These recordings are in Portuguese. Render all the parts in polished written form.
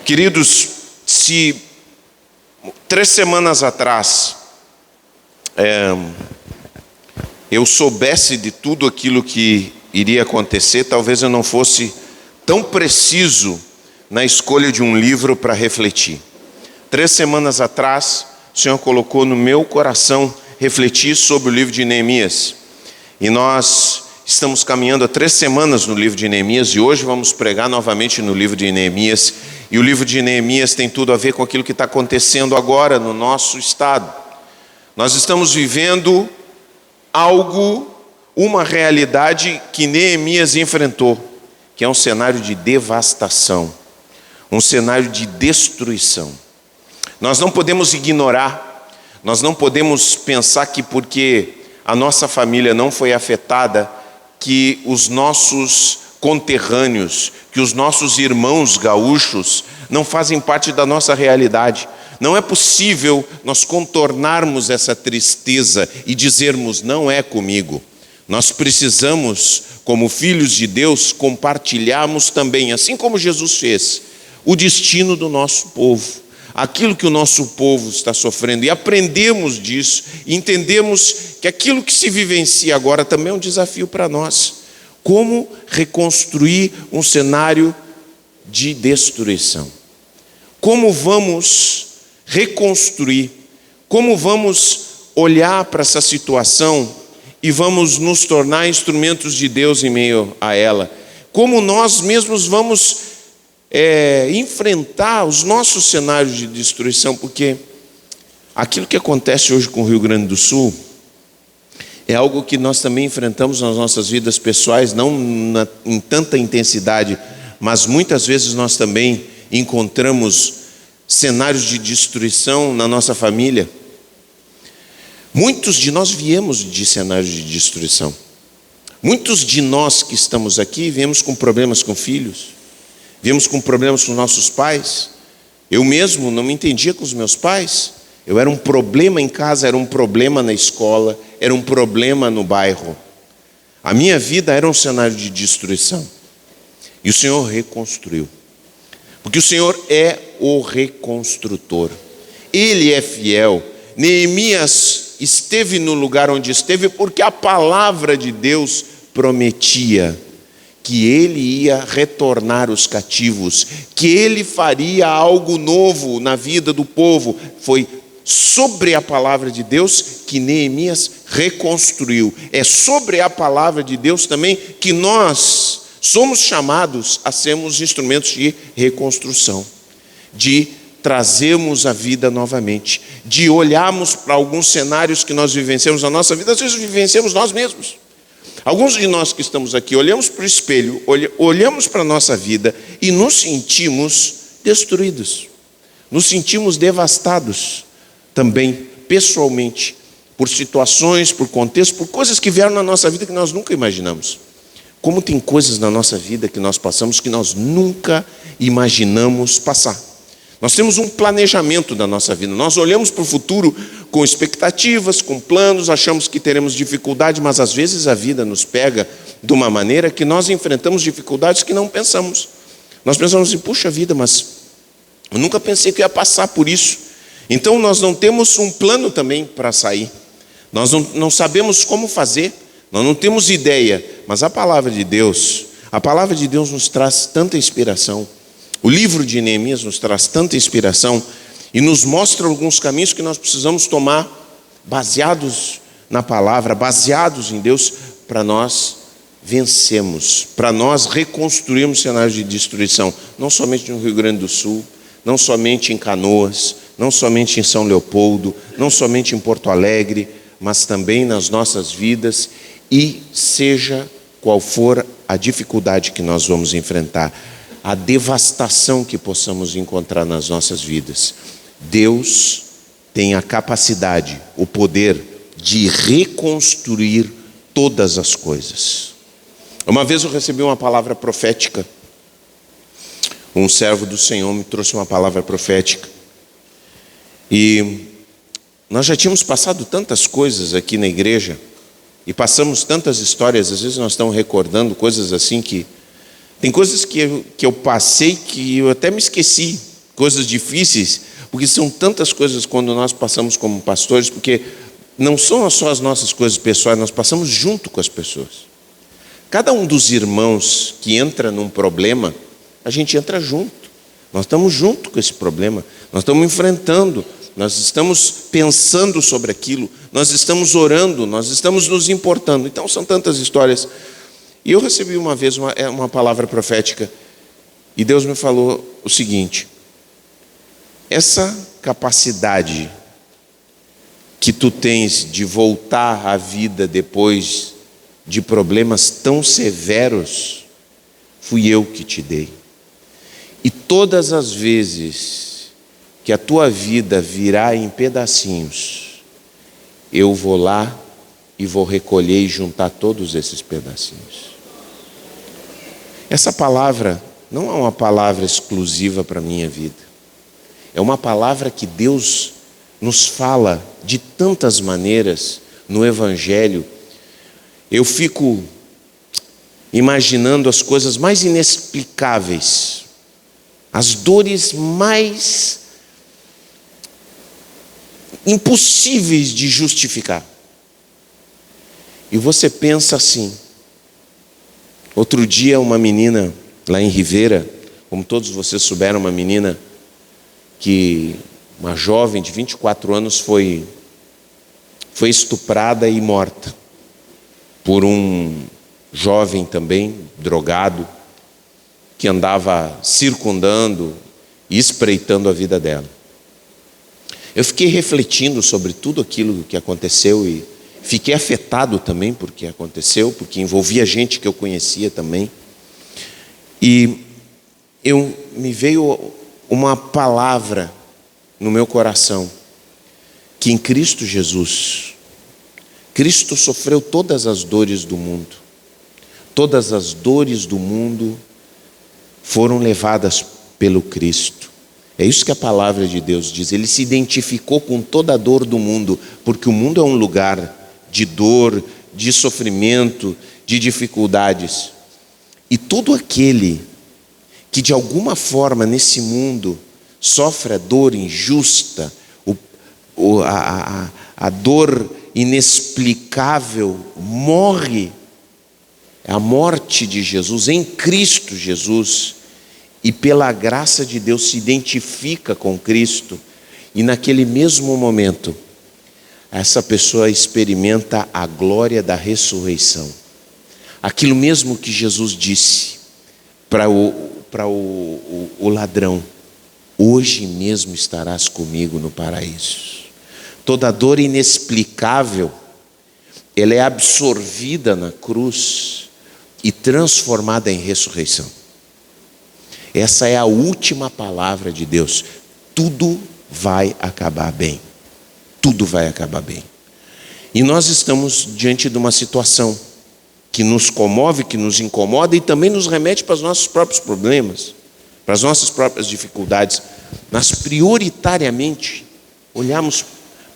Queridos, se 3 semanas atrás eu soubesse de tudo aquilo que iria acontecer, talvez eu não fosse tão preciso na escolha de um livro para refletir. 3 semanas atrás, o Senhor colocou no meu coração refletir sobre o livro de Neemias. E nós estamos caminhando há 3 semanas no livro de Neemias e hoje vamos pregar novamente no livro de Neemias. E o livro de Neemias tem tudo a ver com aquilo que está acontecendo agora no nosso estado. Nós estamos vivendo uma realidade que Neemias enfrentou, que é um cenário de devastação, um cenário de destruição. Nós não podemos ignorar, nós não podemos pensar que porque a nossa família não foi afetada, que os nossos conterrâneos, que os nossos irmãos gaúchos não fazem parte da nossa realidade. Não é possível nós contornarmos essa tristeza e dizermos, não é comigo. Nós precisamos, como filhos de Deus, compartilharmos também, assim como Jesus fez, o destino do nosso povo, aquilo que o nosso povo está sofrendo, e aprendemos disso, e entendemos que aquilo que se vivencia agora também é um desafio para nós. Como reconstruir um cenário de destruição? Como vamos reconstruir? Como vamos olhar para essa situação e vamos nos tornar instrumentos de Deus em meio a ela? Como nós mesmos vamos enfrentar os nossos cenários de destruição? Porque aquilo que acontece hoje com o Rio Grande do Sul é algo que nós também enfrentamos nas nossas vidas pessoais, não em tanta intensidade, mas muitas vezes nós também encontramos cenários de destruição na nossa família. Muitos de nós viemos de cenários de destruição. Muitos de nós que estamos aqui viemos com problemas com filhos, viemos com problemas com nossos pais. Eu mesmo não me entendia com os meus pais. Eu era um problema em casa, era um problema na escola, era um problema no bairro. A minha vida era um cenário de destruição. E o Senhor reconstruiu. Porque o Senhor é o reconstrutor. Ele é fiel. Neemias esteve no lugar onde esteve porque a palavra de Deus prometia que ele ia retornar os cativos, que ele faria algo novo na vida do povo. Foi sobre a palavra de Deus que Neemias reconstruiu. É sobre a palavra de Deus também que nós somos chamados a sermos instrumentos de reconstrução, de trazermos a vida novamente, de olharmos para alguns cenários que nós vivenciamos na nossa vida, às vezes vivenciamos nós mesmos. Alguns de nós que estamos aqui olhamos para o espelho, olhamos para a nossa vida e nos sentimos destruídos, nos sentimos devastados também, pessoalmente, por situações, por contextos, por coisas que vieram na nossa vida que nós nunca imaginamos. Como tem coisas na nossa vida que nós passamos que nós nunca imaginamos passar. Nós temos um planejamento da nossa vida, nós olhamos para o futuro com expectativas, com planos, achamos que teremos dificuldade, mas às vezes a vida nos pega de uma maneira que nós enfrentamos dificuldades que não pensamos. Nós pensamos assim, puxa vida, mas eu nunca pensei que eu ia passar por isso. Então nós não temos um plano também para sair. Nós não sabemos como fazer, nós não temos ideia, mas a palavra de Deus nos traz tanta inspiração. O livro de Neemias nos traz tanta inspiração e nos mostra alguns caminhos que nós precisamos tomar baseados na palavra, baseados em Deus, para nós vencermos, para nós reconstruirmos cenários de destruição, não somente no Rio Grande do Sul, não somente em Canoas, não somente em São Leopoldo, não somente em Porto Alegre, mas também nas nossas vidas, e seja qual for a dificuldade que nós vamos enfrentar, a devastação que possamos encontrar nas nossas vidas, Deus tem a capacidade, o poder de reconstruir todas as coisas. Uma vez eu recebi uma palavra profética. Um servo do Senhor me trouxe uma palavra profética. E nós já tínhamos passado tantas coisas aqui na igreja, e passamos tantas histórias, às vezes nós estamos recordando coisas assim que... Tem coisas que eu passei que eu até me esqueci. coisas difíceis, porque são tantas coisas quando nós passamos como pastores, porque não são só as nossas coisas pessoais, nós passamos junto com as pessoas. Cada um dos irmãos que entra num problema, a gente entra junto. Nós estamos junto com esse problema, nós estamos enfrentando, nós estamos pensando sobre aquilo, nós estamos orando, nós estamos nos importando. Então são tantas histórias. E eu recebi uma vez uma palavra profética, e Deus me falou o seguinte: essa capacidade que tu tens de voltar à vida depois de problemas tão severos, fui eu que te dei. E todas as vezes que a tua vida virá em pedacinhos, eu vou lá e vou recolher e juntar todos esses pedacinhos. Essa palavra não é uma palavra exclusiva para a minha vida. É uma palavra que Deus nos fala de tantas maneiras no Evangelho. Eu fico imaginando as coisas mais inexplicáveis, as dores mais impossíveis de justificar. E você pensa assim. Outro dia uma menina lá em Ribeira, como todos vocês souberam, uma menina uma jovem de 24 anos foi estuprada e morta por um jovem também, drogado, que andava circundando e espreitando a vida dela. Eu fiquei refletindo sobre tudo aquilo que aconteceu e fiquei afetado também por que aconteceu, porque envolvia gente que eu conhecia também. E me veio uma palavra no meu coração, que em Cristo Jesus, Cristo sofreu todas as dores do mundo. Todas as dores do mundo foram levadas pelo Cristo. É isso que a palavra de Deus diz. Ele se identificou com toda a dor do mundo, porque o mundo é um lugar de dor, de sofrimento, de dificuldades. E todo aquele que de alguma forma nesse mundo sofre a dor injusta, a dor inexplicável, morre. A morte de Jesus em Cristo Jesus, e pela graça de Deus se identifica com Cristo, e naquele mesmo momento essa pessoa experimenta a glória da ressurreição. Aquilo mesmo que Jesus disse para o ladrão: hoje mesmo estarás comigo no paraíso. Toda dor inexplicável, ela é absorvida na cruz e transformada em ressurreição. Essa é a última palavra de Deus. Tudo vai acabar bem. Tudo vai acabar bem. E nós estamos diante de uma situação que nos comove, que nos incomoda e também nos remete para os nossos próprios problemas, para as nossas próprias dificuldades. Nós prioritariamente olhamos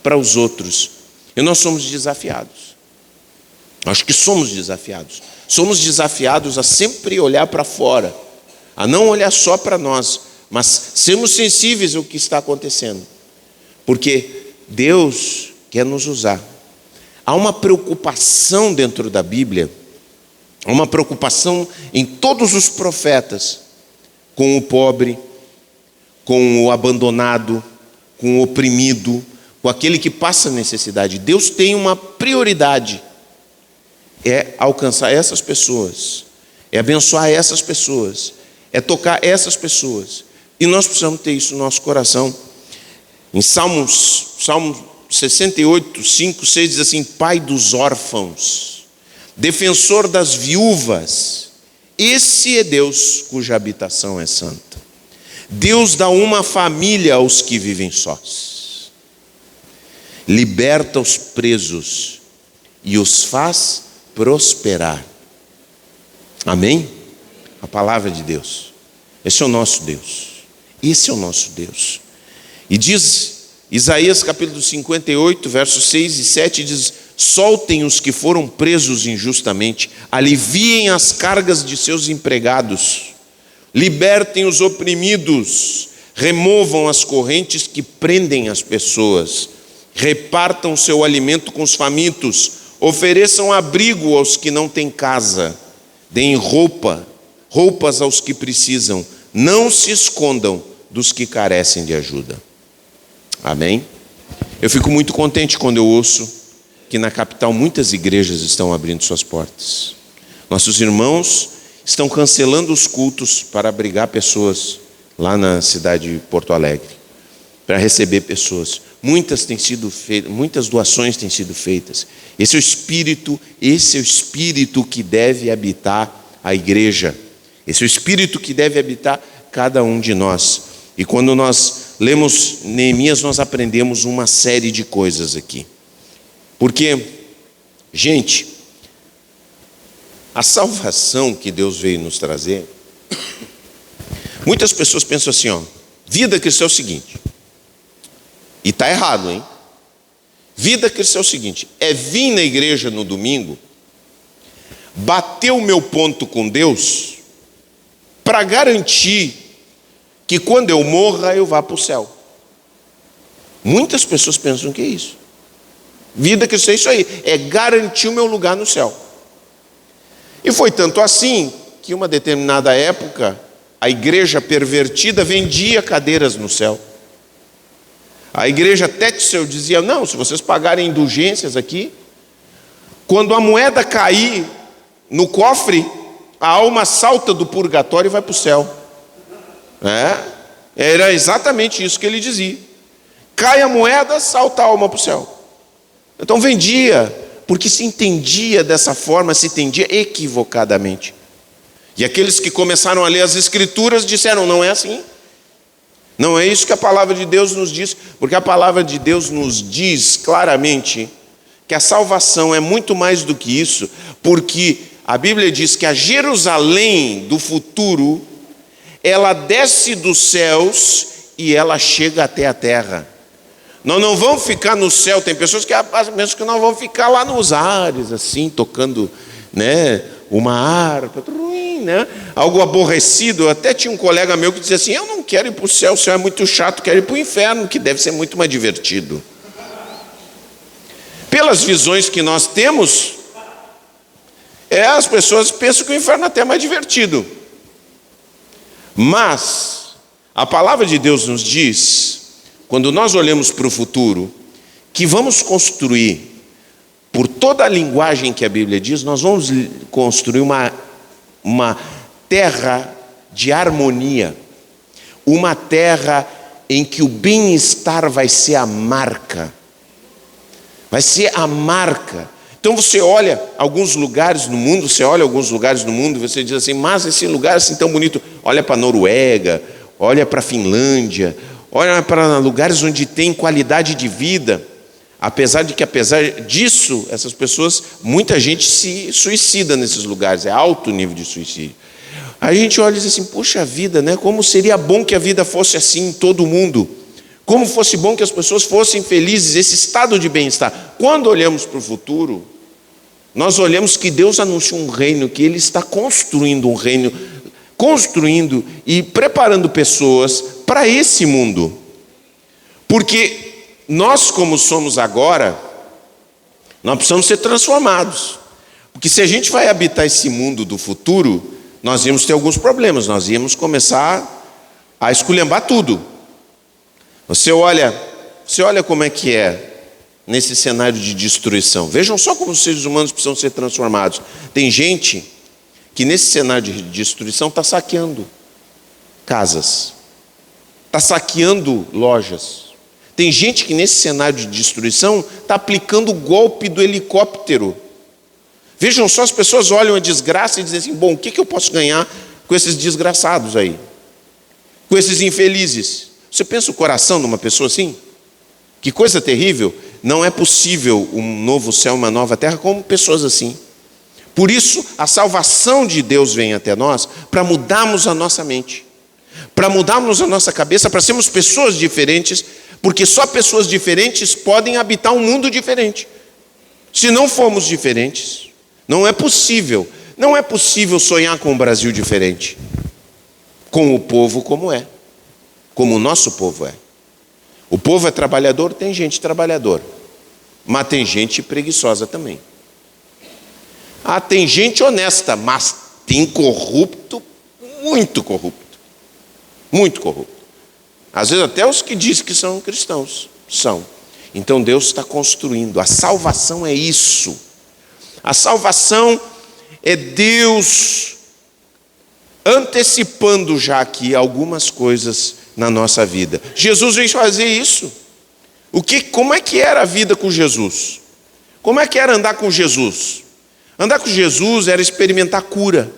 para os outros e nós somos desafiados. Acho que somos desafiados. Somos desafiados a sempre olhar para fora, a não olhar só para nós, mas sermos sensíveis ao que está acontecendo, porque Deus quer nos usar. Há uma preocupação dentro da Bíblia, há uma preocupação em todos os profetas, com o pobre, com o abandonado, com o oprimido, com aquele que passa necessidade. Deus tem uma prioridade, é alcançar essas pessoas, é abençoar essas pessoas, é tocar essas pessoas. E nós precisamos ter isso no nosso coração. Em Salmo 68, 5, 6 diz assim: Pai dos órfãos, defensor das viúvas, esse é Deus cuja habitação é santa. Deus dá uma família aos que vivem sós, liberta os presos e os faz prosperar. Amém? A palavra de Deus. Esse é o nosso Deus. Esse é o nosso Deus. E diz Isaías capítulo 58, versos 6 e 7, diz: soltem os que foram presos injustamente, aliviem as cargas de seus empregados, libertem os oprimidos, removam as correntes que prendem as pessoas, repartam seu alimento com os famintos, ofereçam abrigo aos que não têm casa, deem roupas aos que precisam, não se escondam dos que carecem de ajuda. Amém? Eu fico muito contente quando eu ouço que na capital muitas igrejas estão abrindo suas portas. Nossos irmãos estão cancelando os cultos para abrigar pessoas lá na cidade de Porto Alegre, para receber pessoas. Muitas doações têm sido feitas. Esse é o espírito que deve habitar a igreja. Esse é o espírito que deve habitar cada um de nós. E quando nós lemos Neemias, nós aprendemos uma série de coisas aqui. Porque, gente, a salvação que Deus veio nos trazer, muitas pessoas pensam assim, vida cristã é o seguinte, e está errado, hein? Vida cristã é o seguinte, é vir na igreja no domingo, bater o meu ponto com Deus, para garantir que quando eu morra eu vá para o céu. Muitas pessoas pensam que é isso. Vida cristã é isso aí, é garantir o meu lugar no céu. E foi tanto assim que uma determinada época a igreja pervertida vendia cadeiras no céu. A igreja Tetzel dizia, não, se vocês pagarem indulgências aqui, quando a moeda cair no cofre, a alma salta do purgatório e vai para o céu. Era exatamente isso que ele dizia. Cai a moeda, salta a alma para o céu. Então vendia, porque se entendia dessa forma, se entendia equivocadamente. E aqueles que começaram a ler as Escrituras disseram, não é assim. Não é isso que a palavra de Deus nos diz, porque a palavra de Deus nos diz claramente que a salvação é muito mais do que isso, porque a Bíblia diz que a Jerusalém do futuro, ela desce dos céus e ela chega até a terra. Nós não vamos ficar no céu, tem pessoas que pensam que nós vamos ficar lá nos ares, assim, tocando, uma harpa, algo aborrecido. Eu até tinha um colega meu que dizia assim, eu não quero ir para o céu é muito chato, quero ir para o inferno, que deve ser muito mais divertido. Pelas visões que nós temos, as pessoas pensam que o inferno até é mais divertido. Mas a palavra de Deus nos diz, quando nós olhamos para o futuro, que vamos construir, por toda a linguagem que a Bíblia diz, nós vamos construir uma terra de harmonia, uma terra em que o bem-estar vai ser a marca. Vai ser a marca. Então você olha alguns lugares no mundo, você diz assim, mas esse lugar é assim tão bonito. Olha para a Noruega, olha para a Finlândia, olha para lugares onde tem qualidade de vida. Apesar disso, essas pessoas, muita gente se suicida nesses lugares, é alto nível de suicídio. A gente olha e diz assim, puxa vida, como seria bom que a vida fosse assim em todo mundo. Como fosse bom que as pessoas fossem felizes, esse estado de bem-estar. Quando olhamos para o futuro, nós olhamos que Deus anuncia um reino, que Ele está construindo um reino, construindo e preparando pessoas para esse mundo. Porque nós, como somos agora, nós precisamos ser transformados. Porque se a gente vai habitar esse mundo do futuro, nós íamos ter alguns problemas, nós íamos começar a esculhambar tudo. Você olha como é que é nesse cenário de destruição. Vejam só como os seres humanos precisam ser transformados. Tem gente que nesse cenário de destruição está saqueando casas, está saqueando lojas. Tem gente que nesse cenário de destruição está aplicando o golpe do helicóptero. Vejam só, as pessoas olham a desgraça e dizem assim, bom, o que eu posso ganhar com esses desgraçados aí? Com esses infelizes? Você pensa o coração de uma pessoa assim? Que coisa terrível. Não é possível um novo céu, uma nova terra com pessoas assim. Por isso, a salvação de Deus vem até nós para mudarmos a nossa mente, para mudarmos a nossa cabeça, para sermos pessoas diferentes, porque só pessoas diferentes podem habitar um mundo diferente. Se não formos diferentes, não é possível sonhar com um Brasil diferente, com o povo como é. como o nosso povo é. O povo é trabalhador, tem gente trabalhadora, mas tem gente preguiçosa também. Tem gente honesta, mas tem corrupto, muito corrupto. Muito corrupto. Às vezes até os que dizem que são cristãos, são. Então Deus está construindo. A salvação é isso. A salvação é Deus antecipando já aqui algumas coisas na nossa vida. Jesus veio fazer isso. Como é que era a vida com Jesus? Como é que era andar com Jesus? Andar com Jesus era experimentar cura.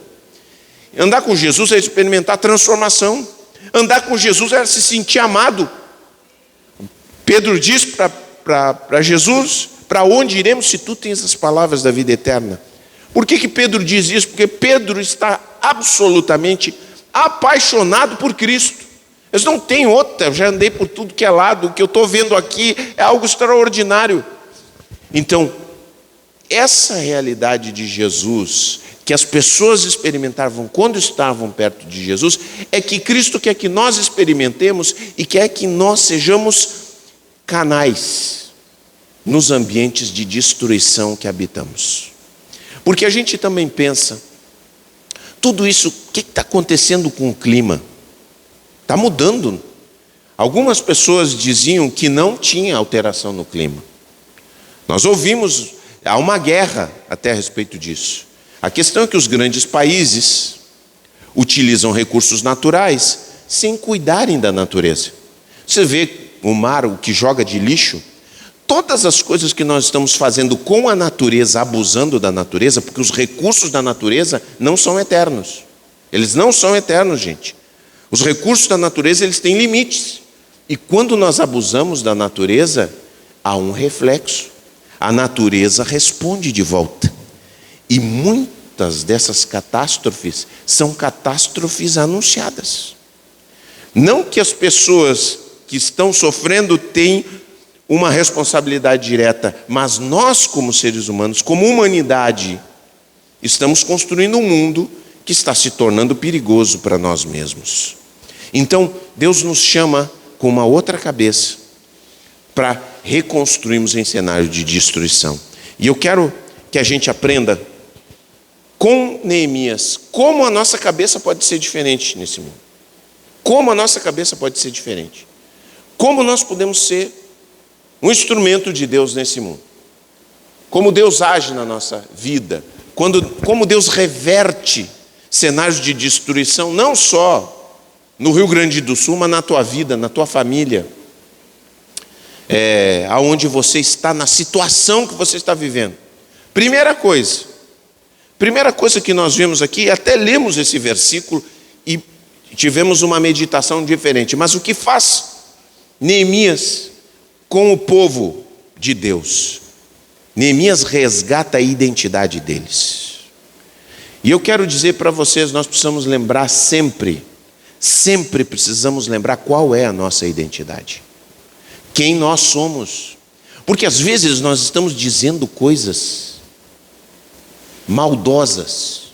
Andar com Jesus era experimentar transformação. Andar com Jesus era se sentir amado. Pedro diz para Jesus: para onde iremos se tu tens as palavras da vida eterna? Por que Pedro diz isso? Porque Pedro está absolutamente apaixonado por Cristo. Eu não tenho outra, eu já andei por tudo que é lado, o que eu estou vendo aqui é algo extraordinário. Então, essa realidade de Jesus, que as pessoas experimentavam quando estavam perto de Jesus, é que Cristo quer que nós experimentemos e quer que nós sejamos canais nos ambientes de destruição que habitamos. Porque a gente também pensa, tudo isso, o que está acontecendo com o clima? Está mudando. Algumas pessoas diziam que não tinha alteração no clima. Nós ouvimos, há uma guerra até a respeito disso. A questão é que os grandes países utilizam recursos naturais sem cuidarem da natureza. Você vê o mar, o que joga de lixo, todas as coisas que nós estamos fazendo com a natureza, abusando da natureza, porque os recursos da natureza não são eternos. Eles não são eternos, gente. Os recursos da natureza, eles têm limites. E quando nós abusamos da natureza, há um reflexo. A natureza responde de volta. E muitas dessas catástrofes são catástrofes anunciadas. Não que as pessoas que estão sofrendo têm uma responsabilidade direta, mas nós, como seres humanos, como humanidade, estamos construindo um mundo que está se tornando perigoso para nós mesmos. Então, Deus nos chama com uma outra cabeça para reconstruirmos em cenário de destruição. E eu quero que a gente aprenda com Neemias como a nossa cabeça pode ser diferente nesse mundo. Como a nossa cabeça pode ser diferente. Como nós podemos ser um instrumento de Deus nesse mundo. Como Deus age na nossa vida. Como Deus reverte cenários de destruição, não só no Rio Grande do Sul, mas na tua vida, na tua família. Aonde você está, na situação que você está vivendo. Primeira coisa que nós vemos aqui, até lemos esse versículo e tivemos uma meditação diferente. Mas o que faz Neemias com o povo de Deus? Neemias resgata a identidade deles. E eu quero dizer para vocês, nós precisamos lembrar sempre precisamos lembrar qual é a nossa identidade. Quem nós somos. Porque às vezes nós estamos dizendo coisas maldosas.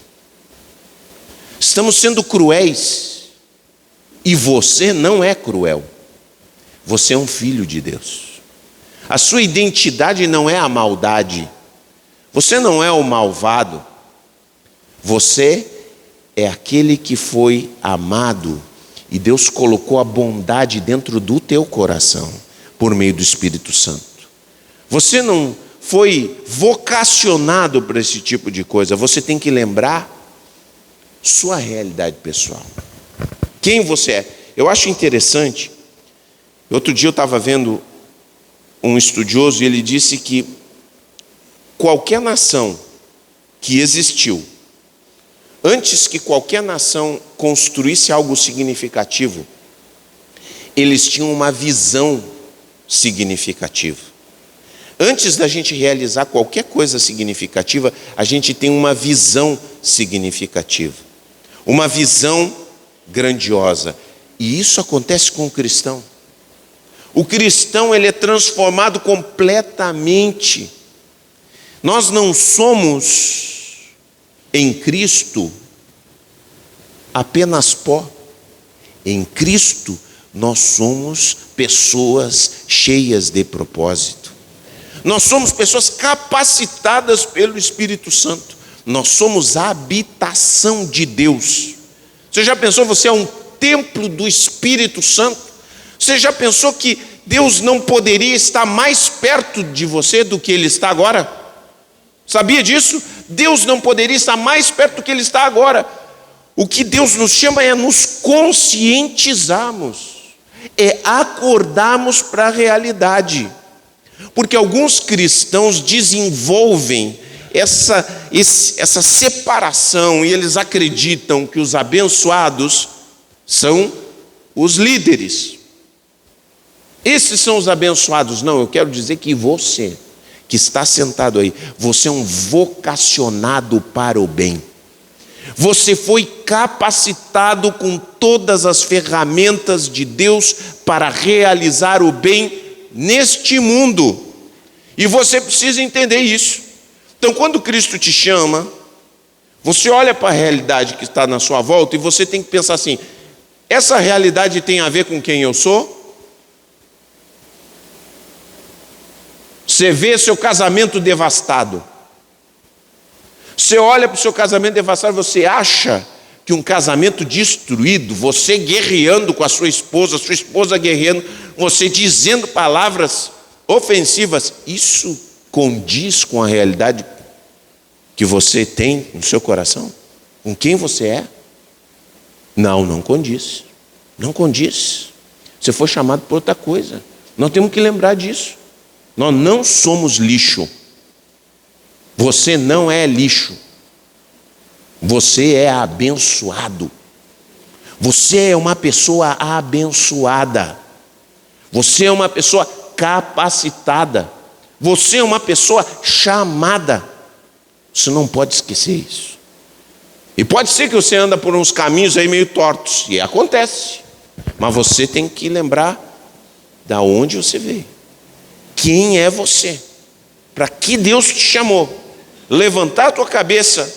Estamos sendo cruéis. E você não é cruel. Você é um filho de Deus. A sua identidade não é a maldade. Você não é o malvado. Você é aquele que foi amado. E Deus colocou a bondade dentro do teu coração, por meio do Espírito Santo. Você não foi vocacionado para esse tipo de coisa. Você tem que lembrar sua realidade pessoal. Quem você é. Eu acho interessante. Outro dia eu estava vendo um estudioso e ele disse que qualquer nação que existiu, antes que qualquer nação construísse algo significativo, eles tinham uma visão significativa. Antes da gente realizar qualquer coisa significativa, a gente tem uma visão significativa. Uma visão grandiosa. E isso acontece com o cristão. O cristão, ele é transformado completamente. Nós não somos em Cristo apenas pó. Em Cristo Nós somos pessoas cheias de propósito. Nós somos pessoas capacitadas pelo Espírito Santo. Nós somos a habitação de Deus. Você já pensou, você é um templo do Espírito Santo? Você já pensou que Deus não poderia estar mais perto de você do que Ele está agora? Sabia disso? Deus não poderia estar mais perto do que Ele está agora. O que Deus nos chama é nos conscientizarmos, é acordarmos para a realidade. Porque alguns cristãos desenvolvem essa separação e eles acreditam que os abençoados são os líderes. Esses são os abençoados. Não, eu quero dizer que você, que está sentado aí, você é um vocacionado para o bem. Você foi capacitado com todas as ferramentas de Deus para realizar o bem neste mundo. E você precisa entender isso. Então, quando Cristo te chama, você olha para a realidade que está na sua volta e você tem que pensar assim: essa realidade tem a ver com quem eu sou? Você vê seu casamento devastado. Você olha para o seu casamento devastado e você acha que um casamento destruído, você guerreando com a sua esposa guerreando, você dizendo palavras ofensivas, isso condiz com a realidade que você tem no seu coração? Com quem você é? Não, não condiz. Não condiz. Você foi chamado por outra coisa. Nós temos que lembrar disso. Nós não somos lixo. Você não é lixo. Você é abençoado. Você é uma pessoa abençoada. Você é uma pessoa capacitada. Você é uma pessoa chamada. Você não pode esquecer isso. E pode ser que você anda por uns caminhos aí meio tortos, e acontece. Mas você tem que lembrar da onde você veio. Quem é você? Para que Deus te chamou? Levantar a tua cabeça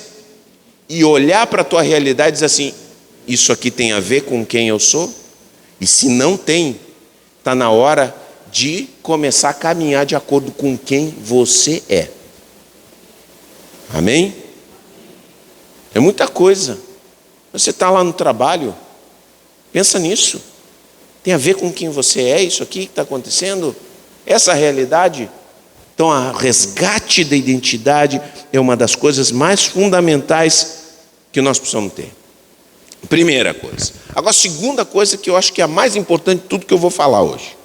e olhar para a tua realidade e dizer assim: isso aqui tem a ver com quem eu sou? E se não tem, está na hora de começar a caminhar de acordo com quem você é. Amém? É muita coisa. Você está lá no trabalho, pensa nisso. Tem a ver com quem você é, isso aqui que está acontecendo? Essa realidade? Então, o resgate da identidade é uma das coisas mais fundamentais que nós precisamos ter. Primeira coisa. Agora, segunda coisa que eu acho que é a mais importante de tudo que eu vou falar hoje.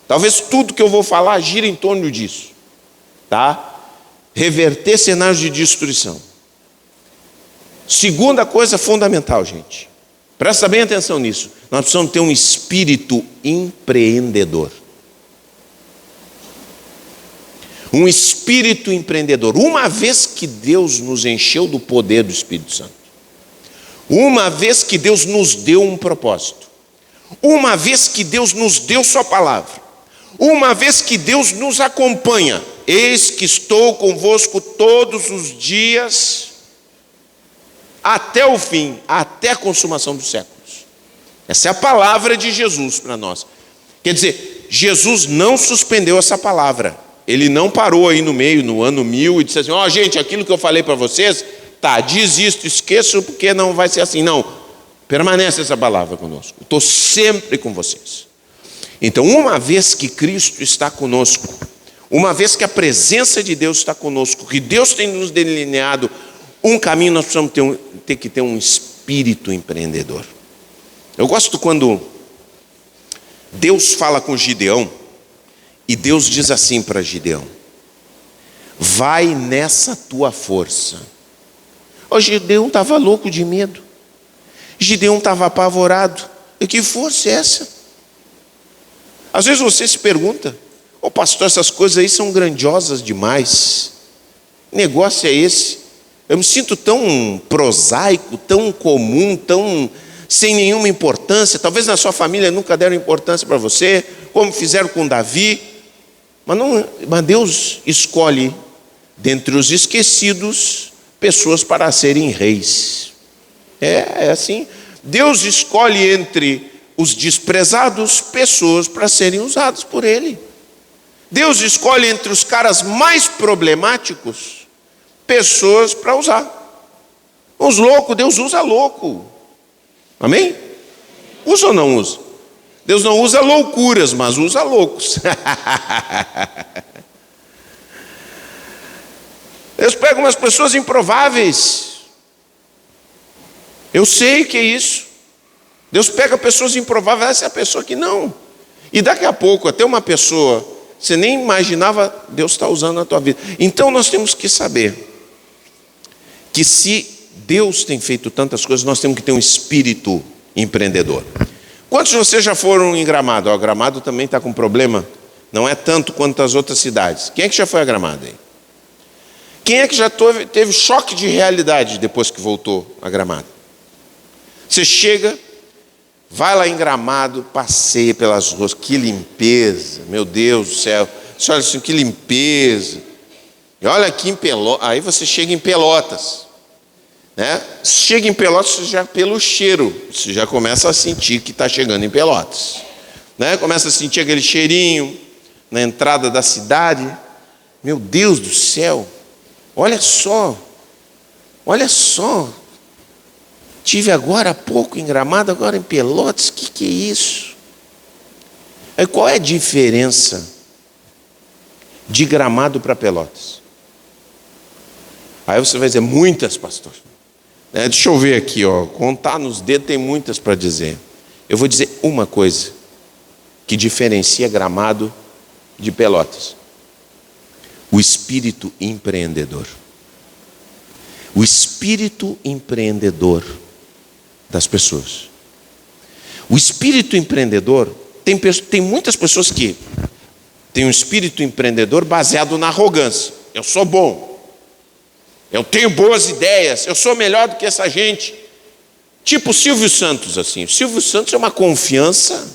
Talvez tudo que eu vou falar gira em torno disso. Tá? Reverter cenários de destruição. Segunda coisa fundamental, gente. Presta bem atenção nisso. Nós precisamos ter um espírito empreendedor. Um espírito empreendedor. Uma vez que Deus nos encheu do poder do Espírito Santo, uma vez que Deus nos deu um propósito, uma vez que Deus nos deu sua palavra, uma vez que Deus nos acompanha, eis que estou convosco todos os dias, até o fim, até a consumação dos séculos. Essa é a palavra de Jesus para nós. Quer dizer, Jesus não suspendeu essa palavra. Ele não parou aí no meio, no ano 1000, e disse assim: ó, gente, aquilo que eu falei para vocês, tá, desisto, esqueço, porque não vai ser assim. Não, permanece essa palavra conosco. Estou sempre com vocês. Então, uma vez que Cristo está conosco, uma vez que a presença de Deus está conosco, que Deus tem nos delineado um caminho, nós precisamos ter que ter um espírito empreendedor. Eu gosto quando Deus fala com Gideão, e Deus diz assim para Gideão: vai nessa tua força. O Gideão estava louco de medo. Gideão estava apavorado. E que força é essa? Às vezes você se pergunta: ô pastor, essas coisas aí são grandiosas demais. Que negócio é esse? Eu me sinto tão prosaico, tão comum, tão sem nenhuma importância. Talvez na sua família nunca deram importância para você, como fizeram com Davi. Mas Deus escolhe dentre os esquecidos pessoas para serem reis. É assim. Deus escolhe entre os desprezados pessoas para serem usados por Ele. Deus escolhe entre os caras mais problemáticos pessoas para usar. Os loucos, Deus usa louco. Amém? Usa ou não usa? Deus não usa loucuras, mas usa loucos. Deus pega umas pessoas improváveis. Eu sei que é isso. Deus pega pessoas improváveis, essa é a pessoa que não. E daqui a pouco, até uma pessoa, você nem imaginava, Deus está usando na tua vida. Então nós temos que saber que se Deus tem feito tantas coisas, nós temos que ter um espírito empreendedor. Quantos de vocês já foram em Gramado? Ó, Gramado também está com problema. Não é tanto quanto as outras cidades. Quem é que já foi a Gramado aí? Quem é que já teve choque de realidade depois que voltou a Gramado? Você chega, vai lá em Gramado, passeia pelas ruas, que limpeza, meu Deus do céu. Você olha assim, que limpeza. E olha aqui em Pelotas, aí você chega em Pelotas. Né? Chega em Pelotas, você já pelo cheiro, você já começa a sentir que está chegando em Pelotas. Né? Começa a sentir aquele cheirinho na entrada da cidade. Meu Deus do céu, olha só. Tive agora há pouco em Gramado, agora em Pelotas, que é isso? Aí, qual é a diferença de Gramado para Pelotas? Aí você vai dizer, muitas, pastor. Deixa eu ver aqui, ó, contar nos dedos tem muitas para dizer. Eu vou dizer uma coisa que diferencia Gramado de Pelotas: o espírito empreendedor. O espírito empreendedor das pessoas. O espírito empreendedor, tem muitas pessoas que têm um espírito empreendedor baseado na arrogância. Eu sou bom. Eu tenho boas ideias, eu sou melhor do que essa gente. Tipo Silvio Santos, assim. O Silvio Santos é uma confiança.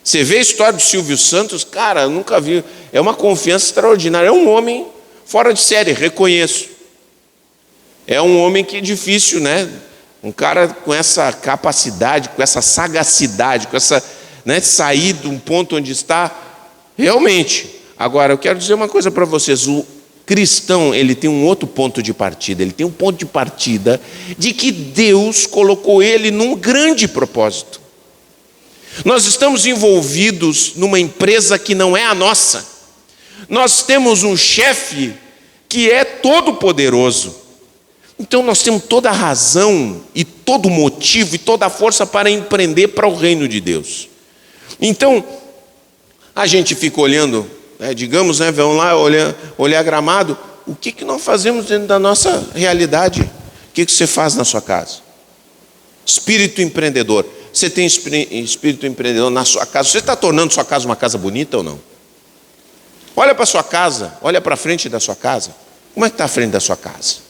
Você vê a história do Silvio Santos, cara, eu nunca vi. É uma confiança extraordinária. É um homem fora de série, reconheço. É um homem que é difícil, né? Um cara com essa capacidade, com essa sagacidade, com essa, né, sair de um ponto onde está, realmente. Agora, eu quero dizer uma coisa para vocês. O cristão, ele tem um outro ponto de partida. Ele tem um ponto de partida de que Deus colocou ele num grande propósito. Nós estamos envolvidos numa empresa que não é a nossa. Nós temos um chefe que é todo poderoso. Então nós temos toda a razão e todo o motivo e toda a força para empreender para o reino de Deus. Então, a gente fica olhando, digamos, vamos lá olhar Gramado, o que nós fazemos dentro da nossa realidade? O que você faz na sua casa? Espírito empreendedor. Você tem espírito empreendedor na sua casa? Você está tornando sua casa uma casa bonita ou não? Olha para a sua casa, olha para a frente da sua casa. Como é que está a frente da sua casa?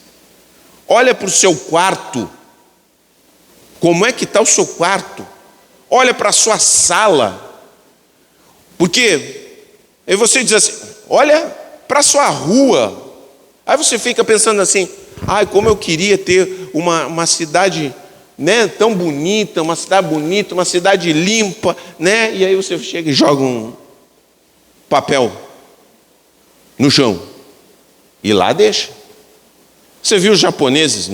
Olha para o seu quarto. Como é que está o seu quarto? Olha para a sua sala. Porque aí você diz assim, olha para a sua rua. Aí você fica pensando assim, como eu queria ter uma cidade, né, tão bonita, uma cidade limpa, né? E aí você chega e joga um papel no chão. E lá deixa. Você viu os japoneses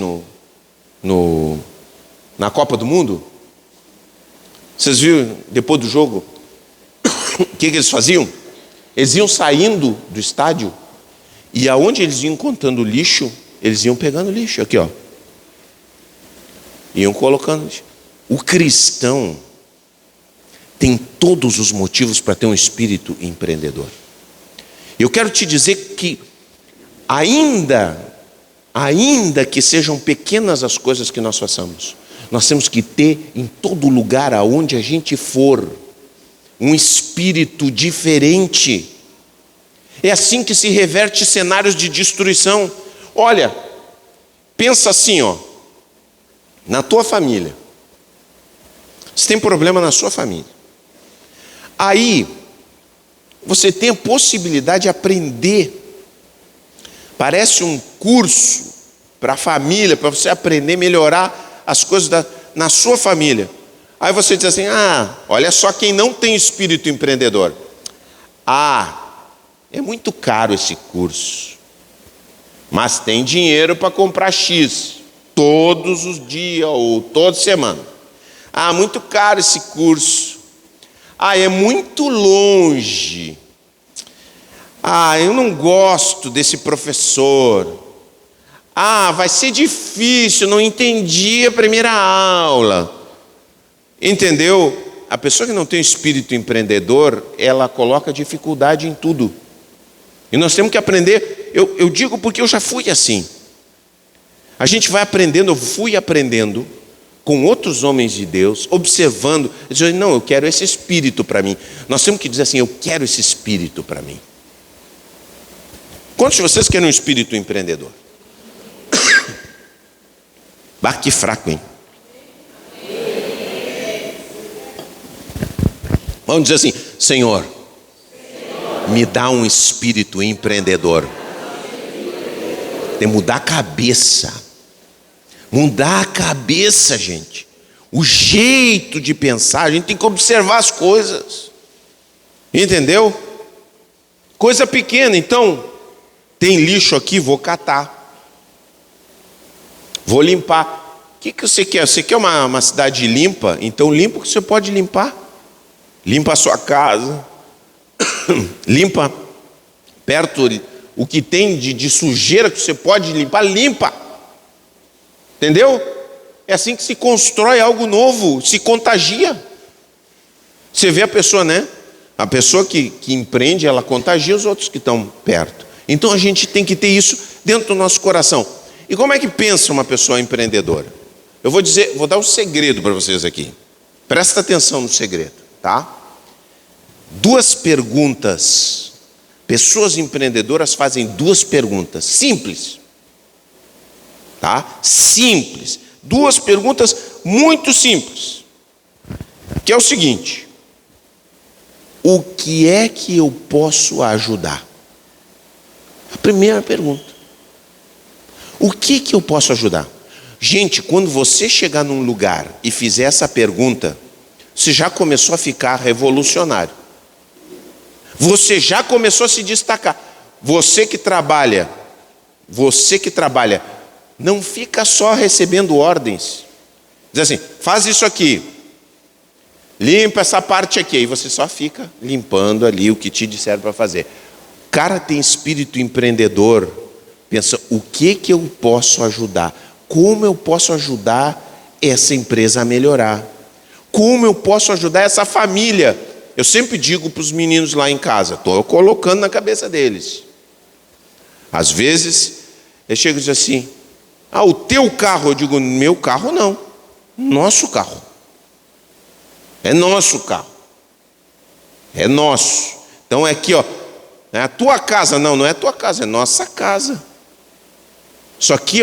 na Copa do Mundo? Vocês viram, depois do jogo, o que eles faziam? Eles iam saindo do estádio e aonde eles iam contando lixo, eles iam pegando lixo, aqui ó. Iam colocando lixo. O cristão tem todos os motivos para ter um espírito empreendedor. Eu quero te dizer que ainda que sejam pequenas as coisas que nós façamos, nós temos que ter em todo lugar aonde a gente for, um espírito diferente. É assim que se reverte cenários de destruição. Olha, pensa assim, na tua família. Você tem problema na sua família. Aí, você tem a possibilidade de aprender. Parece um curso para a família, para você aprender a melhorar as coisas na sua família. Aí você diz assim: olha só quem não tem espírito empreendedor. É muito caro esse curso, mas tem dinheiro para comprar X todos os dias ou toda semana. Muito caro esse curso. É muito longe. Eu não gosto desse professor. Vai ser difícil, não entendi a primeira aula. Entendeu? A pessoa que não tem espírito empreendedor, ela coloca dificuldade em tudo. E nós temos que aprender. Eu digo porque eu já fui assim. A gente vai aprendendo, eu fui aprendendo com outros homens de Deus, observando, dizendo: não, eu quero esse espírito para mim. Nós temos que dizer assim: eu quero esse espírito para mim. Quantos de vocês querem um espírito empreendedor? Que fraco, hein? Vamos dizer assim: Senhor, me dá um espírito empreendedor. Tem que mudar a cabeça. Mudar a cabeça, gente. O jeito de pensar. A gente tem que observar as coisas. Entendeu? Coisa pequena. Então, tem lixo aqui, vou catar. Vou limpar. O que você quer? Você quer uma cidade limpa? Então limpa o que você pode limpar. Limpa a sua casa. Limpa perto o que tem de sujeira que você pode limpar. Limpa. Entendeu? É assim que se constrói algo novo. Se contagia. Você vê a pessoa, né? A pessoa que empreende, ela contagia os outros que estão perto. Então a gente tem que ter isso dentro do nosso coração. E como é que pensa uma pessoa empreendedora? Eu vou dar um segredo para vocês aqui. Presta atenção no segredo, tá? 2 perguntas. Pessoas empreendedoras fazem 2 perguntas simples. Tá? Simples. 2 perguntas muito simples. Que é o seguinte: o que é que eu posso ajudar? A primeira pergunta. O que eu posso ajudar? Gente, quando você chegar num lugar e fizer essa pergunta, você já começou a ficar revolucionário. Você já começou a se destacar. Você que trabalha, não fica só recebendo ordens. Diz assim: faz isso aqui, limpa essa parte aqui. Aí você só fica limpando ali o que te disseram para fazer. O cara tem espírito empreendedor. Pensa: o que eu posso ajudar? Como eu posso ajudar essa empresa a melhorar? Como eu posso ajudar essa família? Eu sempre digo para os meninos lá em casa, estou colocando na cabeça deles. Às vezes, eles chegam e dizem assim: o teu carro. Eu digo: meu carro não, nosso carro. É nosso carro. É nosso. Então é aqui, ó. É a tua casa. Não, não é a tua casa, é nossa casa. Só que,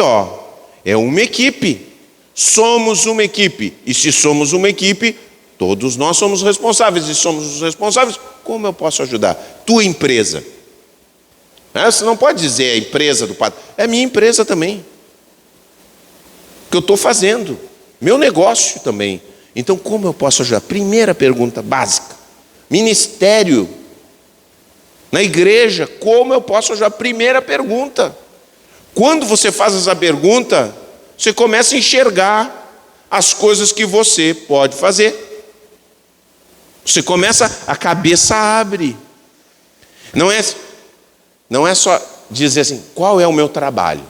é uma equipe. Somos uma equipe. E se somos uma equipe, todos nós somos responsáveis. E somos os responsáveis, como eu posso ajudar? Tua empresa. Você não pode dizer a empresa do padre. É minha empresa também. O que eu estou fazendo. Meu negócio também. Então, como eu posso ajudar? Primeira pergunta básica. Ministério. Na igreja, como eu posso ajudar? Primeira pergunta. Quando você faz essa pergunta, você começa a enxergar as coisas que você pode fazer. Você começa, a cabeça abre. Não é só dizer assim: qual é o meu trabalho?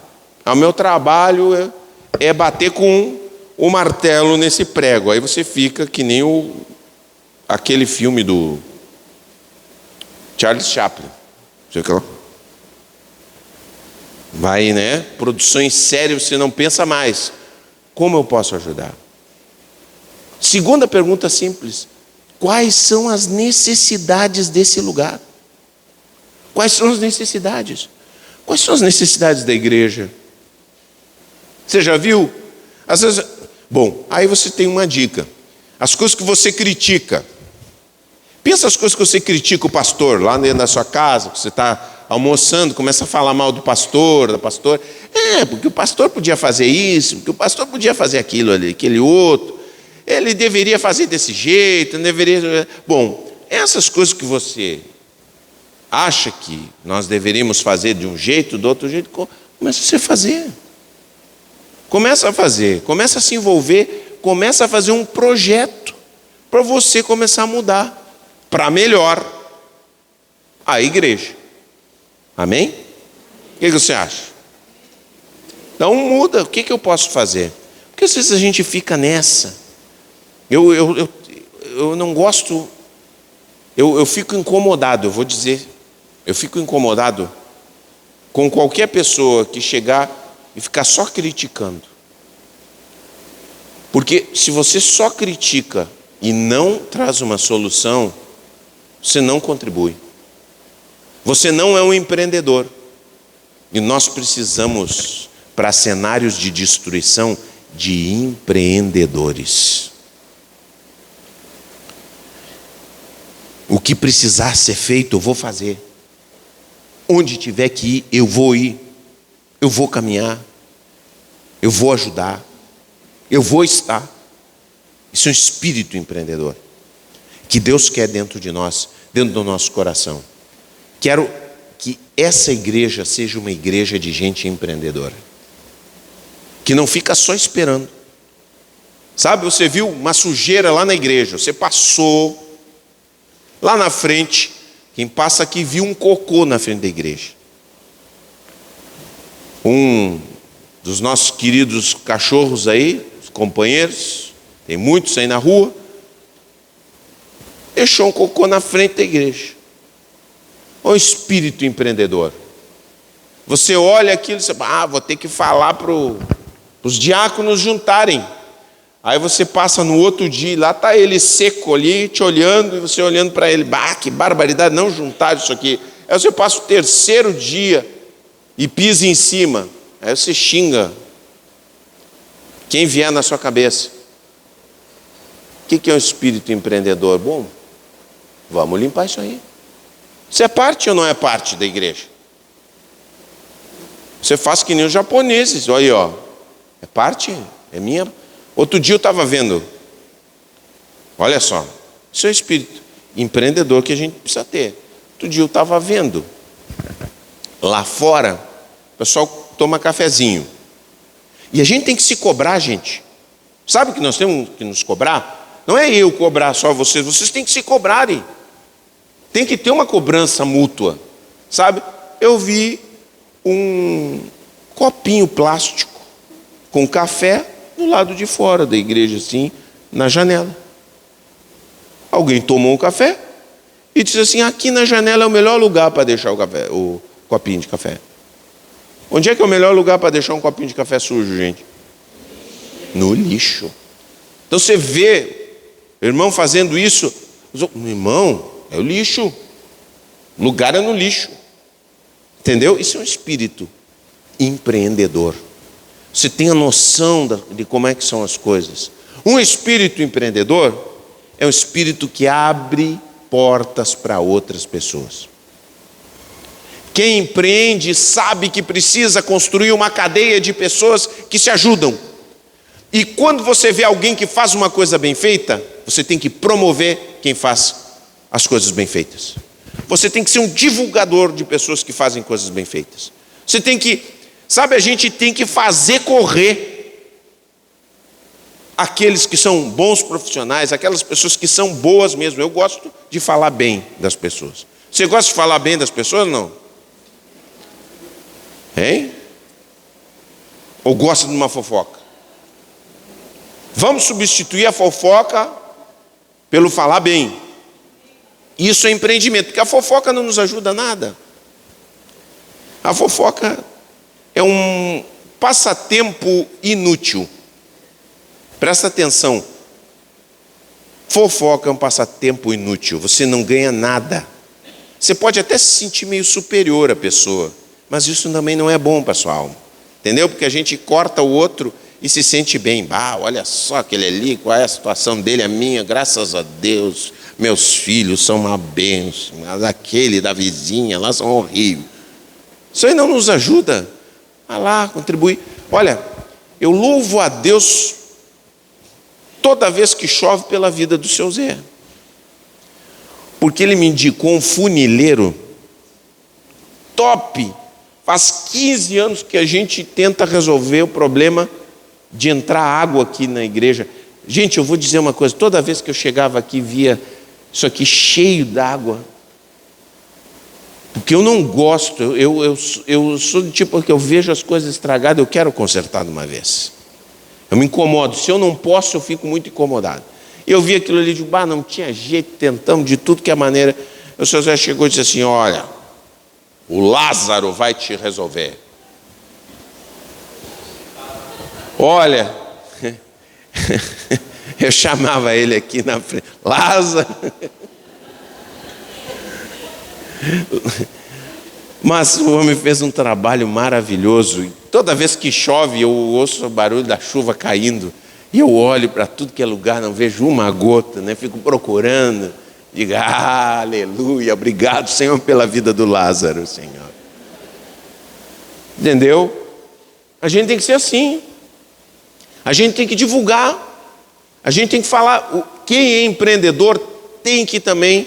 O meu trabalho é bater com o martelo nesse prego. Aí você fica que nem aquele filme do Charles Chaplin. Você fica lá. Vai, né? Produções sérias, você não pensa mais. Como eu posso ajudar? Segunda pergunta simples: quais são as necessidades desse lugar? Quais são as necessidades? Quais são as necessidades da igreja? Você já viu? Às vezes, aí você tem uma dica. As coisas que você critica. Pensa as coisas que você critica o pastor lá dentro da sua casa, que você está almoçando, começa a falar mal do pastor, da pastora. Porque o pastor podia fazer isso, porque o pastor podia fazer aquilo ali, aquele outro. ele deveria fazer desse jeito, não deveria... Bom, essas coisas que você acha que nós deveríamos fazer de um jeito, do outro jeito, começa a você fazer. Começa a fazer, começa a se envolver, começa a fazer um projeto para você começar a mudar para melhor a igreja. Amém? O que você acha? Então muda, o que eu posso fazer? Porque às vezes a gente fica nessa. Eu não gosto, eu fico incomodado, eu vou dizer, eu fico incomodado com qualquer pessoa que chegar e ficar só criticando. Porque se você só critica e não traz uma solução, você não contribui. Você não é um empreendedor. E nós precisamos, para cenários de destruição, de empreendedores. O que precisar ser feito, eu vou fazer. Onde tiver que ir, eu vou ir. Eu vou caminhar. Eu vou ajudar. Eu vou estar. Isso é um espírito empreendedor que Deus quer dentro de nós, dentro do nosso coração. Quero que essa igreja seja uma igreja de gente empreendedora, que não fica só esperando. Sabe, você viu uma sujeira lá na igreja, você passou lá na frente, quem passa aqui viu um cocô na frente da igreja. Um dos nossos queridos cachorros aí, os companheiros, tem muitos aí na rua, deixou um cocô na frente da igreja. Olha o espírito empreendedor. Você olha aquilo e você fala, vou ter que falar para os diáconos juntarem. Aí você passa no outro dia, lá está ele seco ali, te olhando, e você olhando para ele, que barbaridade, não juntar isso aqui. Aí você passa o terceiro dia e pisa em cima. Aí você xinga quem vier na sua cabeça. O que é um espírito empreendedor? Bom, vamos limpar isso aí. Você é parte ou não é parte da igreja? Você faz que nem os japoneses, olha aí, ó. É parte, é minha. Outro dia eu estava vendo, olha só, isso é o espírito empreendedor que a gente precisa ter. Outro dia eu estava vendo, lá fora, o pessoal toma cafezinho. E a gente tem que se cobrar, gente. Sabe que nós temos que nos cobrar? Não é eu cobrar só vocês têm que se cobrarem. Tem que ter uma cobrança mútua, sabe? Eu vi um copinho plástico com café do lado de fora da igreja, assim, na janela. Alguém tomou um café e disse assim, aqui na janela é o melhor lugar para deixar o café, o copinho de café. Onde é que é o melhor lugar para deixar um copinho de café sujo, gente? No lixo. Então você vê o irmão fazendo isso, irmão, é o lixo. O lugar é no lixo. Entendeu? Isso é um espírito empreendedor. Você tem a noção de como é que são as coisas. Um espírito empreendedor é um espírito que abre portas para outras pessoas. Quem empreende sabe que precisa construir uma cadeia de pessoas que se ajudam. E quando você vê alguém que faz uma coisa bem feita, você tem que promover quem faz as coisas bem feitas. Você tem que ser um divulgador de pessoas que fazem coisas bem feitas. Você tem que, sabe, a gente tem que fazer correr aqueles que são bons profissionais, aquelas pessoas que são boas mesmo. Eu gosto de falar bem das pessoas. Você gosta de falar bem das pessoas ou não? Hein? Ou gosta de uma fofoca? Vamos substituir a fofoca pelo falar bem. Isso é empreendimento, porque a fofoca não nos ajuda a nada. A fofoca é um passatempo inútil. Presta atenção. Fofoca é um passatempo inútil. Você não ganha nada. Você pode até se sentir meio superior à pessoa, mas isso também não é bom para a sua alma. Entendeu? Porque a gente corta o outro e se sente bem. Olha só aquele ali, qual é a situação dele, a minha, graças a Deus. Meus filhos são uma bênção, mas aquele da vizinha lá são horríveis. Isso aí não nos ajuda a lá contribuir. Olha, eu louvo a Deus toda vez que chove pela vida do seu Zé. Porque ele me indicou um funileiro top. Faz 15 anos que a gente tenta resolver o problema de entrar água aqui na igreja. Gente, eu vou dizer uma coisa, toda vez que eu chegava aqui, via isso aqui cheio d'água. Porque eu não gosto, eu sou do tipo que eu vejo as coisas estragadas, eu quero consertar de uma vez. Eu me incomodo, se eu não posso, eu fico muito incomodado. Eu vi aquilo ali, de não tinha jeito, tentamos de tudo que é maneira. O senhor Zé chegou e disse assim, olha, o Lázaro vai te resolver. Olha, eu chamava ele aqui na frente, Lázaro. Mas o homem fez um trabalho maravilhoso. Toda vez que chove, eu ouço o barulho da chuva caindo. E eu olho para tudo que é lugar, não vejo uma gota, né? Fico procurando. Digo, aleluia, obrigado, Senhor, pela vida do Lázaro, Senhor. Entendeu? A gente tem que ser assim. A gente tem que divulgar. A gente tem que falar. Quem é empreendedor tem que também,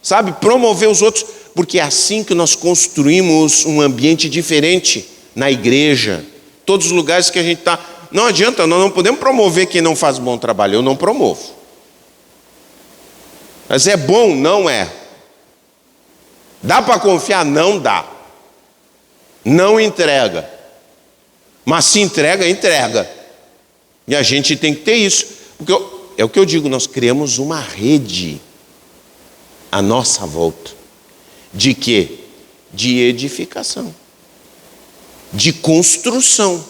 sabe, promover os outros. Porque é assim que nós construímos um ambiente diferente na igreja. Todos os lugares que a gente está. Não adianta, nós não podemos promover quem não faz bom trabalho. Eu não promovo. Mas é bom? Não é. Dá para confiar? Não dá. Não entrega. Mas se entrega, entrega. E a gente tem que ter isso. Porque é o que eu digo, nós criamos uma rede à nossa volta. De quê? De edificação. De construção.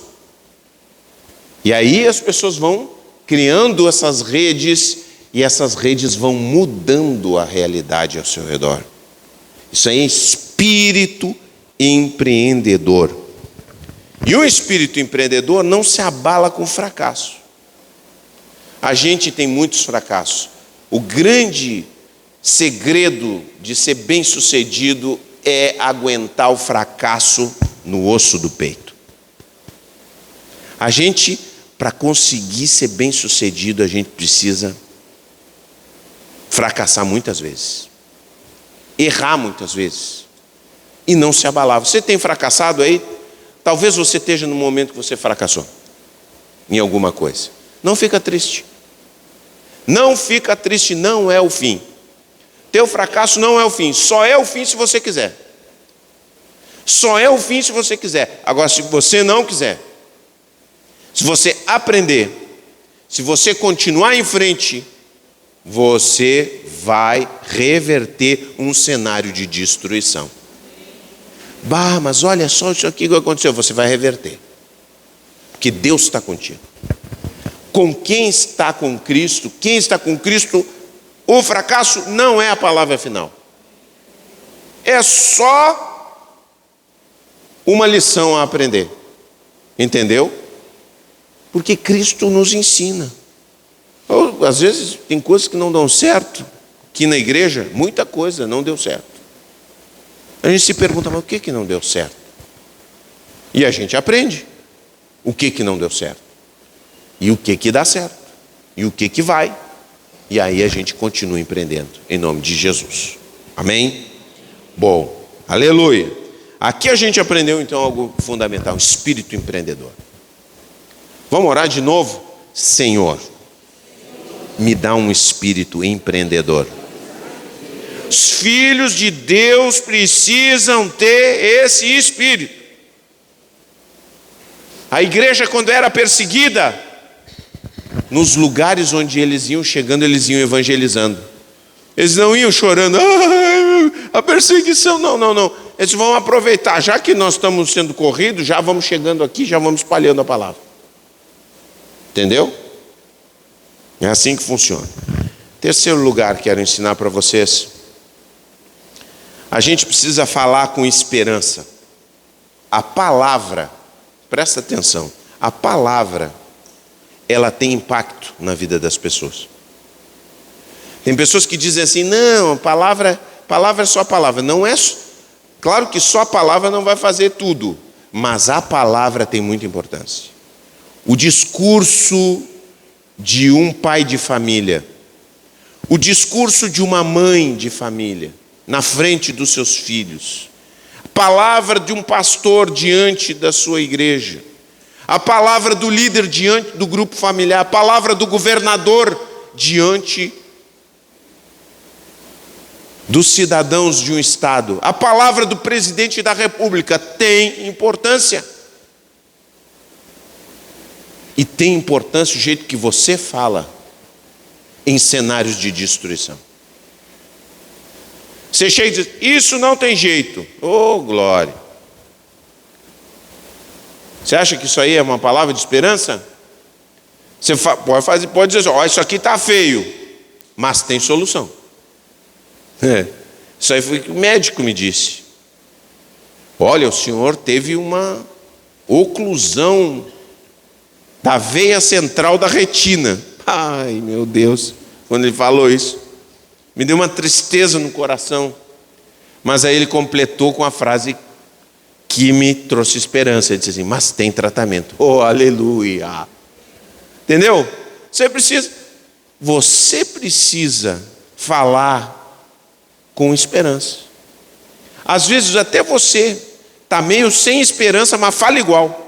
E aí as pessoas vão criando essas redes e essas redes vão mudando a realidade ao seu redor. Isso aí é espírito empreendedor. E o espírito empreendedor não se abala com fracasso. A gente tem muitos fracassos. O grande segredo de ser bem-sucedido é aguentar o fracasso no osso do peito. A gente, para conseguir ser bem-sucedido, a gente precisa fracassar muitas vezes, errar muitas vezes e não se abalar. Você tem fracassado aí? Talvez você esteja no momento que você fracassou em alguma coisa. Não fica triste. Não fica triste, não é o fim. Teu fracasso não é o fim, só é o fim se você quiser. Só é o fim se você quiser. Agora, se você não quiser, se você aprender, se você continuar em frente, você vai reverter um cenário de destruição. Mas olha só isso aqui que aconteceu. Você vai reverter. Porque Deus está contigo. Com quem está com Cristo, quem está com Cristo, o fracasso não é a palavra final. É só uma lição a aprender. Entendeu? Porque Cristo nos ensina. Às vezes tem coisas que não dão certo. Aqui na igreja, muita coisa não deu certo. A gente se pergunta, mas o que não deu certo? E a gente aprende o que não deu certo. E o que dá certo. E o que vai. E aí a gente continua empreendendo, em nome de Jesus. Amém? Bom, aleluia. Aqui a gente aprendeu então algo fundamental, espírito empreendedor. Vamos orar de novo? Senhor, me dá um espírito empreendedor. Os filhos de Deus precisam ter esse espírito. A igreja, quando era perseguida, nos lugares onde eles iam chegando, eles iam evangelizando. Eles não iam chorando, a perseguição, não. Eles vão aproveitar, já que nós estamos sendo corridos, já vamos chegando aqui, já vamos espalhando a palavra. Entendeu? É assim que funciona. Terceiro lugar, quero ensinar para vocês. A gente precisa falar com esperança. A palavra, presta atenção, a palavra, ela tem impacto na vida das pessoas. Tem pessoas que dizem assim, não, a palavra é só a palavra. Não é, claro que só a palavra não vai fazer tudo, mas a palavra tem muita importância. O discurso de um pai de família, o discurso de uma mãe de família, na frente dos seus filhos, a palavra de um pastor diante da sua igreja, a palavra do líder diante do grupo familiar, a palavra do governador diante dos cidadãos de um estado, a palavra do presidente da república tem importância. E tem importância o jeito que você fala em cenários de destruição. Você chega e diz, isso não tem jeito. Oh, glória. Você acha que isso aí é uma palavra de esperança? Você pode dizer assim, isso aqui está feio, mas tem solução. Isso aí foi o que o médico me disse. Olha, o senhor teve uma oclusão da veia central da retina. Ai, meu Deus, quando ele falou isso, me deu uma tristeza no coração. Mas aí ele completou com a frase que me trouxe esperança. Ele disse assim, mas tem tratamento. Oh, aleluia. Entendeu? Você precisa falar com esperança. Às vezes até você está meio sem esperança, mas fala igual.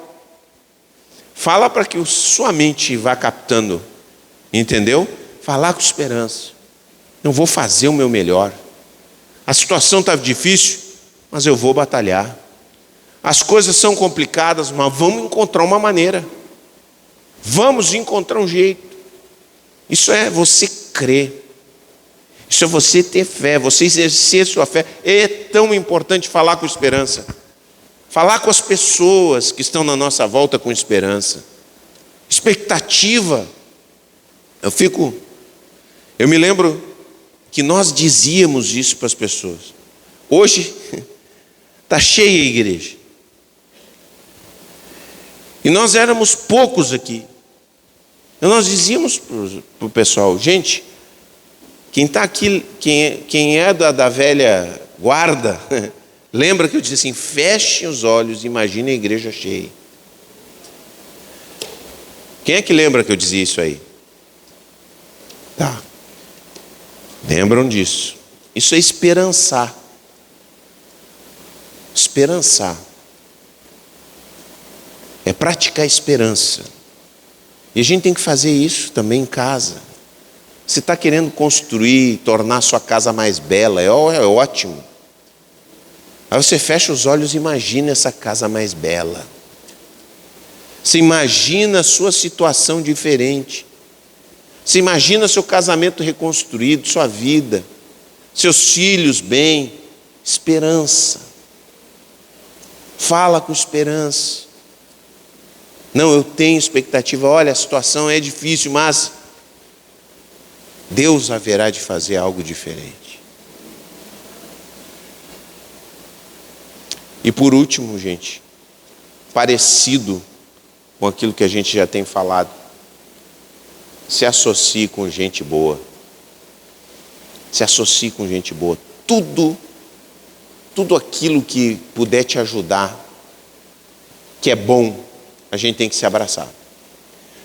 Fala para que sua mente vá captando, entendeu? Falar com esperança. Eu vou fazer o meu melhor. A situação está difícil, mas eu vou batalhar. As coisas são complicadas, mas vamos encontrar uma maneira. Vamos encontrar um jeito. Isso é você crer. Isso é você ter fé, você exercer sua fé. É tão importante falar com esperança. Falar com as pessoas que estão na nossa volta com esperança. Expectativa. Eu me lembro que nós dizíamos isso para as pessoas. Hoje está cheia a igreja. E nós éramos poucos aqui. E nós dizíamos para o pessoal, gente, quem está aqui, quem é da velha guarda, lembra que eu disse assim, fechem os olhos e imagine a igreja cheia. Quem é que lembra que eu dizia isso aí? Tá. Lembram disso. Isso é esperançar. Esperançar. É praticar esperança. E a gente tem que fazer isso também em casa. Você está querendo construir, tornar sua casa mais bela, é ótimo. Aí você fecha os olhos e imagina essa casa mais bela. Você imagina a sua situação diferente. Você imagina seu casamento reconstruído, sua vida, seus filhos bem. Esperança. Fala com esperança. Não, eu tenho expectativa. Olha, a situação é difícil, mas Deus haverá de fazer algo diferente. E por último, gente, parecido com aquilo que a gente já tem falado, se associe com gente boa. Se associe com gente boa. Tudo aquilo que puder te ajudar, que é bom, a gente tem que se abraçar.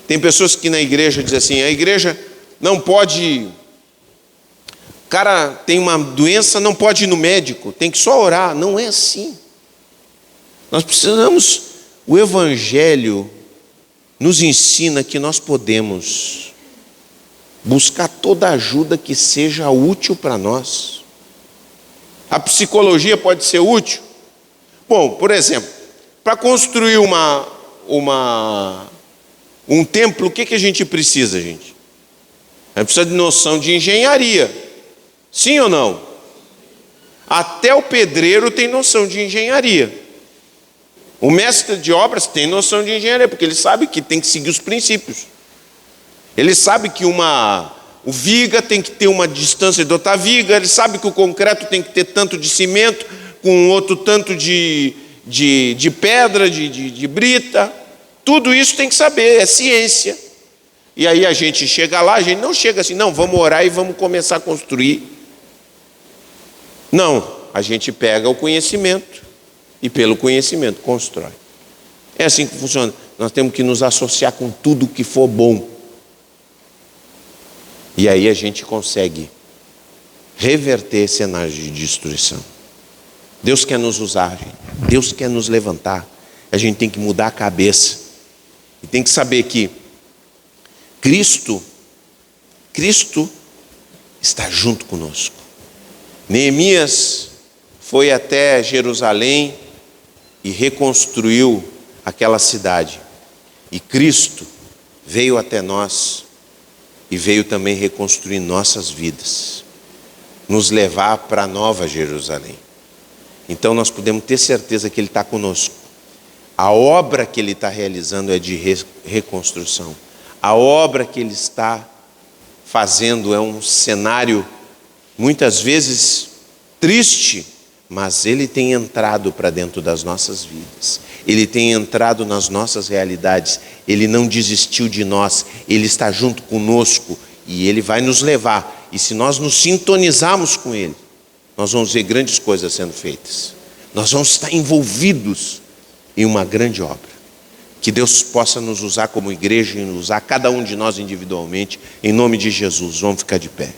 Tem pessoas que na igreja dizem assim, a igreja não pode, o cara tem uma doença, não pode ir no médico, tem que só orar. Não é assim. Nós precisamos, o Evangelho nos ensina que nós podemos buscar toda ajuda que seja útil para nós. A psicologia pode ser útil. Bom, por exemplo, para construir um templo, o que a gente precisa, gente? A gente precisa de noção de engenharia. Sim ou não? Até o pedreiro tem noção de engenharia. O mestre de obras tem noção de engenharia, porque ele sabe que tem que seguir os princípios. Ele sabe que o viga tem que ter uma distância de outra viga, ele sabe que o concreto tem que ter tanto de cimento, com outro tanto de pedra, de brita. Tudo isso tem que saber, é ciência. E aí a gente chega lá, a gente não chega assim, não, vamos orar e vamos começar a construir. Não, a gente pega o conhecimento e pelo conhecimento constrói. É assim que funciona. Nós temos que nos associar com tudo que for bom. E aí a gente consegue reverter cenários de destruição. Deus quer nos usar, gente. Deus quer nos levantar. A gente tem que mudar a cabeça. E tem que saber que Cristo está junto conosco. Neemias foi até Jerusalém e reconstruiu aquela cidade. E Cristo veio até nós e veio também reconstruir nossas vidas, nos levar para a nova Jerusalém. Então nós podemos ter certeza que Ele está conosco. A obra que Ele está realizando é de reconstrução. A obra que Ele está fazendo é um cenário muitas vezes triste, mas Ele tem entrado para dentro das nossas vidas. Ele tem entrado nas nossas realidades. Ele não desistiu de nós. Ele está junto conosco e Ele vai nos levar. E se nós nos sintonizarmos com Ele, nós vamos ver grandes coisas sendo feitas. Nós vamos estar envolvidos em uma grande obra. Que Deus possa nos usar como igreja e nos usar cada um de nós individualmente. Em nome de Jesus, vamos ficar de pé.